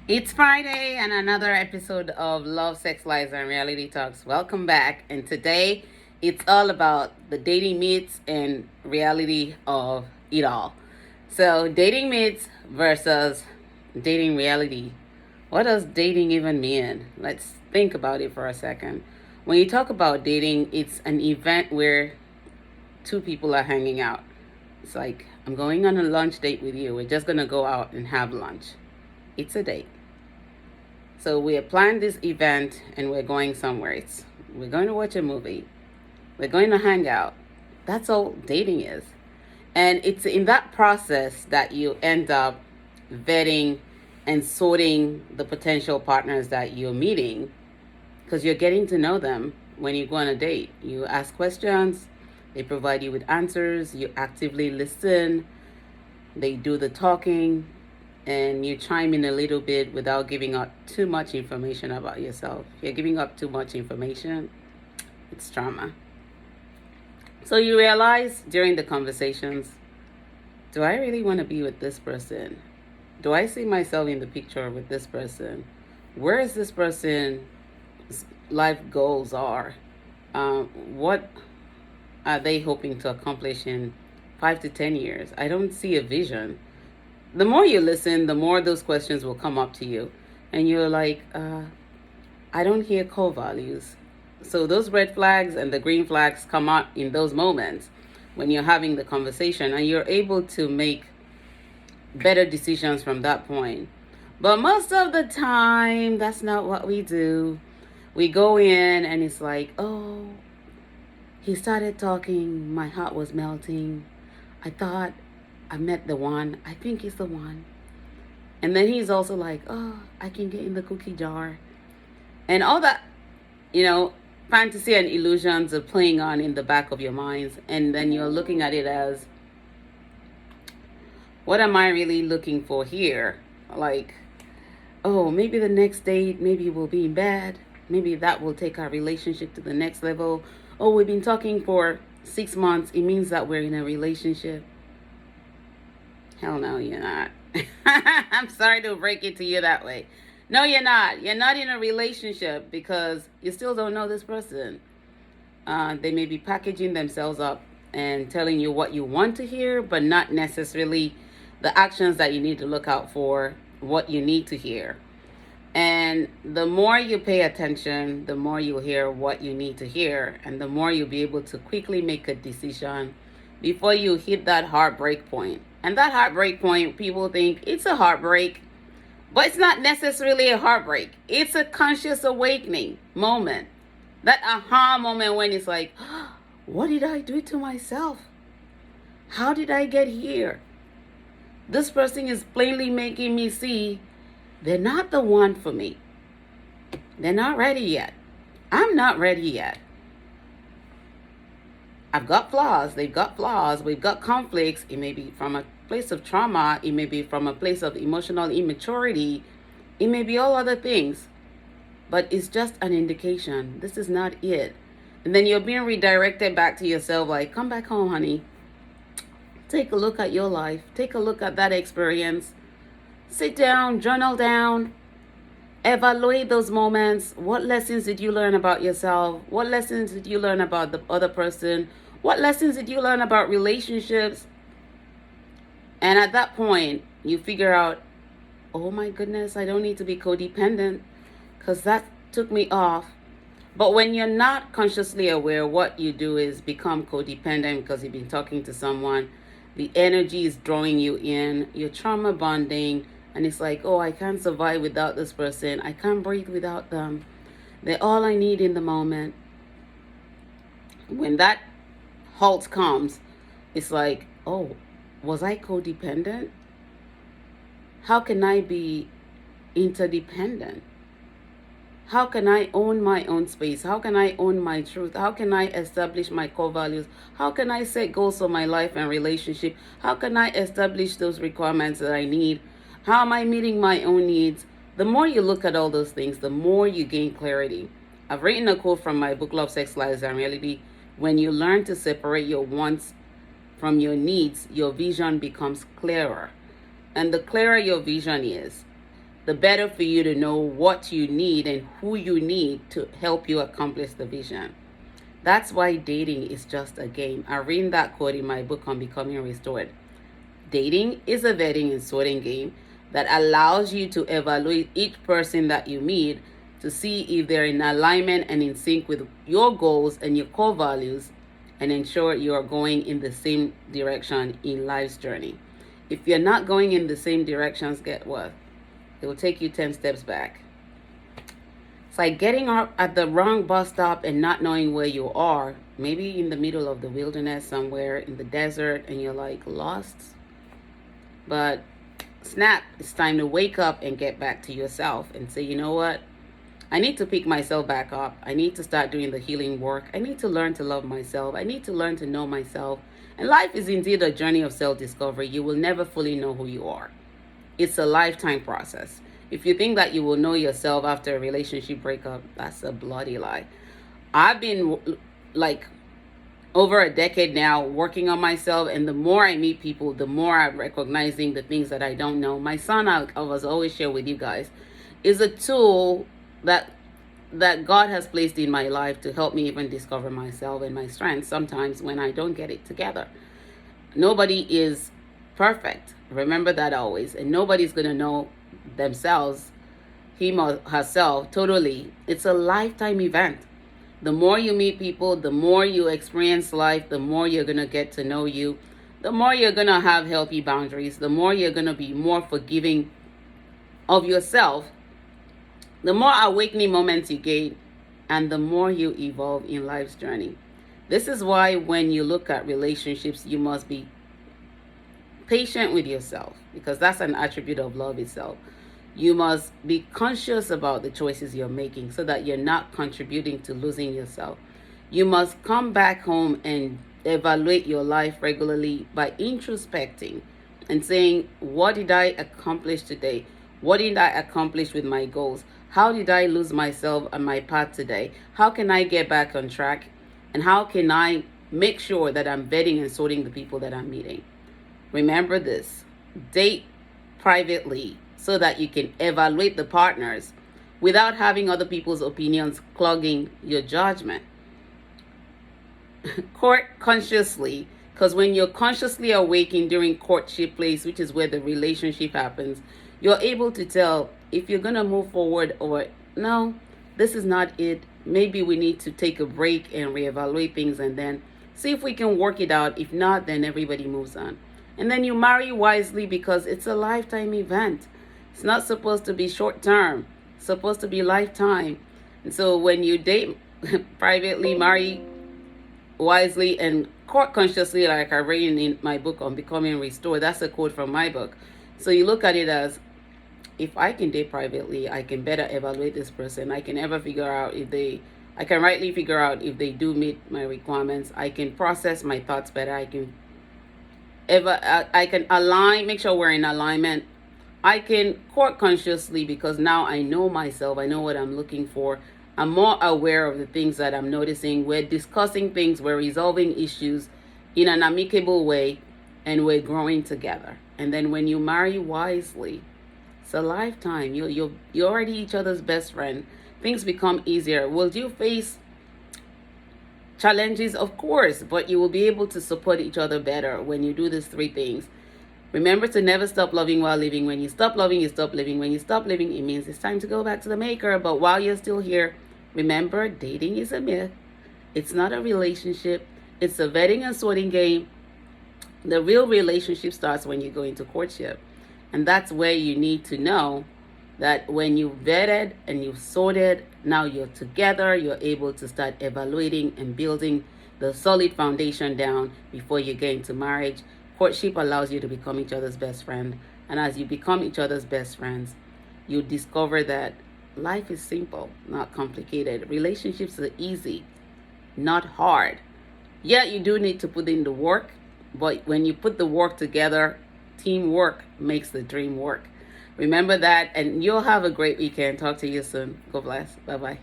It's Friday and another episode of Love, Sex, Lies, and Reality Talks. Welcome back. And today it's all about the dating myths and reality of it all. So, dating myths versus dating reality. What does dating even mean? Let's think about it for a second. When you talk about dating, it's an event where two people are hanging out. It's like, I'm going on a lunch date with you. We're just going to go out and have lunch. It's a date. So we have planned this event and we're going somewhere. We're going to watch a movie. We're going to hang out. That's all dating is. And it's in that process that you end up vetting and sorting the potential partners that you're meeting because you're getting to know them when you go on a date. You ask questions, they provide you with answers, you actively listen, they do the talking, and you chime in a little bit without giving up too much information about yourself. If you're giving up too much information, it's trauma. So you realize during the conversations, do I really want to be with this person? Do I see myself in the picture with this person? Where is this person's life goals are? What are they hoping to accomplish in 5 to 10 years? I don't see a vision. The more you listen, the more those questions will come up to you. And you're like, I don't hear core values. So those red flags and the green flags come out in those moments when you're having the conversation, and you're able to make better decisions from that point. But most of the time, that's not what we do. We go in and it's like, oh, he started talking, my heart was melting. I thought I met the one. I think he's the one. And then he's also like, oh, I can get in the cookie jar. And all that, fantasy and illusions are playing on in the back of your minds. And then you're looking at it as, what am I really looking for here? Like, oh, maybe the next date, maybe we'll be in bed. Maybe that will take our relationship to the next level. Oh, we've been talking for 6 months. It means that we're in a relationship. Hell no, you're not. I'm sorry to break it to you that way. No, you're not. You're not in a relationship because you still don't know this person. They may be packaging themselves up and telling you what you want to hear, but not necessarily the actions that you need to look out for, what you need to hear. And the more you pay attention, the more you'll hear what you need to hear, and the more you'll be able to quickly make a decision before you hit that heartbreak point. And that heartbreak point, people think it's a heartbreak, but it's not necessarily a heartbreak. It's a conscious awakening moment. That aha moment when it's like, what did I do to myself? How did I get here? This person is plainly making me see they're not the one for me. They're not ready yet. I'm not ready yet. I've got flaws. They've got flaws. We've got conflicts. It may be from a place of trauma. It may be from a place of emotional immaturity. It may be all other things. But it's just an indication. This is not it. And then you're being redirected back to yourself like, come back home, honey. Take a look at your life. Take a look at that experience. Sit down, journal down, evaluate those moments. What lessons did you learn about yourself? What lessons did you learn about the other person? What lessons did you learn about relationships? And at that point, you figure out, oh my goodness, I don't need to be codependent because that took me off. But when you're not consciously aware, what you do is become codependent because you've been talking to someone. The energy is drawing you in. You're trauma bonding. And it's like, oh, I can't survive without this person. I can't breathe without them. They're all I need in the moment. When that halt comes, it's like, oh, was I codependent? How can I be interdependent? How can I own my own space? How can I own my truth? How can I establish my core values? How can I set goals for my life and relationship? How can I establish those requirements that I need? How am I meeting my own needs? The more you look at all those things, the more you gain clarity. I've written a quote from my book, Love, Sex, Lies, and Reality. When you learn to separate your wants from your needs, your vision becomes clearer. And the clearer your vision is, the better for you to know what you need and who you need to help you accomplish the vision. That's why dating is just a game. I read that quote in my book on Becoming Restored. Dating is a vetting and sorting game that allows you to evaluate each person that you meet to see if they're in alignment and in sync with your goals and your core values, and ensure you are going in the same direction in life's journey. If you're not going in the same directions, get what? It will take you 10 steps back. It's like getting up at the wrong bus stop and not knowing where you are, maybe in the middle of the wilderness somewhere in the desert, and you're like lost. But snap, it's time to wake up and get back to yourself and say, you know what? I need to pick myself back up. I need to start doing the healing work. I need to learn to love myself. I need to learn to know myself. And life is indeed a journey of self-discovery. You will never fully know who you are. It's a lifetime process. If you think that you will know yourself after a relationship breakup, that's a bloody lie. I've been like over a decade now working on myself, and the more I meet people, the more I'm recognizing the things that I don't know. My son, I was always share with you guys, is a tool that God has placed in my life to help me even discover myself and my strengths sometimes when I don't get it together. Nobody is perfect. Remember that always. And nobody's going to know themselves, him or herself, totally. It's a lifetime event. The more you meet people, the more you experience life, the more you're going to get to know you, the more you're going to have healthy boundaries, the more you're going to be more forgiving of yourself, the more awakening moments you gain, and the more you evolve in life's journey. This is why when you look at relationships, you must be patient with yourself, because that's an attribute of love itself. You must be conscious about the choices you're making so that you're not contributing to losing yourself. You must come back home and evaluate your life regularly by introspecting and saying, what did I accomplish today? What did I accomplish with my goals? How did I lose myself on my path today? How can I get back on track? And how can I make sure that I'm vetting and sorting the people that I'm meeting? Remember this, date privately so that you can evaluate the partners without having other people's opinions clogging your judgment. Court consciously, because when you're consciously awakened during courtship place, which is where the relationship happens, you're able to tell if you're going to move forward or no, this is not it. Maybe we need to take a break and reevaluate things and then see if we can work it out. If not, then everybody moves on. And then you marry wisely because it's a lifetime event. It's not supposed to be short term. It's supposed to be lifetime. And so when you date privately, marry wisely, and court consciously, like I read in my book on Becoming Restored, that's a quote from my book. So you look at it as, if I can date privately, I can better evaluate this person. I can ever figure out I can rightly figure out if they do meet my requirements. I can process my thoughts better. I can align, make sure we're in alignment. I can court consciously because now I know myself. I know what I'm looking for. I'm more aware of the things that I'm noticing. We're discussing things. We're resolving issues in an amicable way, and we're growing together. And then when you marry wisely, it's a lifetime. You're already each other's best friend. Things become easier. Will you face challenges? Of course, but you will be able to support each other better when you do these three things. Remember to never stop loving while living. When you stop loving, you stop living. When you stop living, it means it's time to go back to the maker. But while you're still here, remember, dating is a myth. It's not a relationship. It's a vetting and sorting game. The real relationship starts when you go into courtship. And that's where you need to know that when you vetted and you've sorted, now you're together, you're able to start evaluating and building the solid foundation down before you get into marriage. Courtship allows you to become each other's best friend. And as you become each other's best friends, you discover that life is simple, not complicated. Relationships are easy, not hard. Yeah, you do need to put in the work, but when you put the work together, teamwork makes the dream work. Remember that, and you'll have a great weekend. Talk to you soon. God bless. Bye-bye.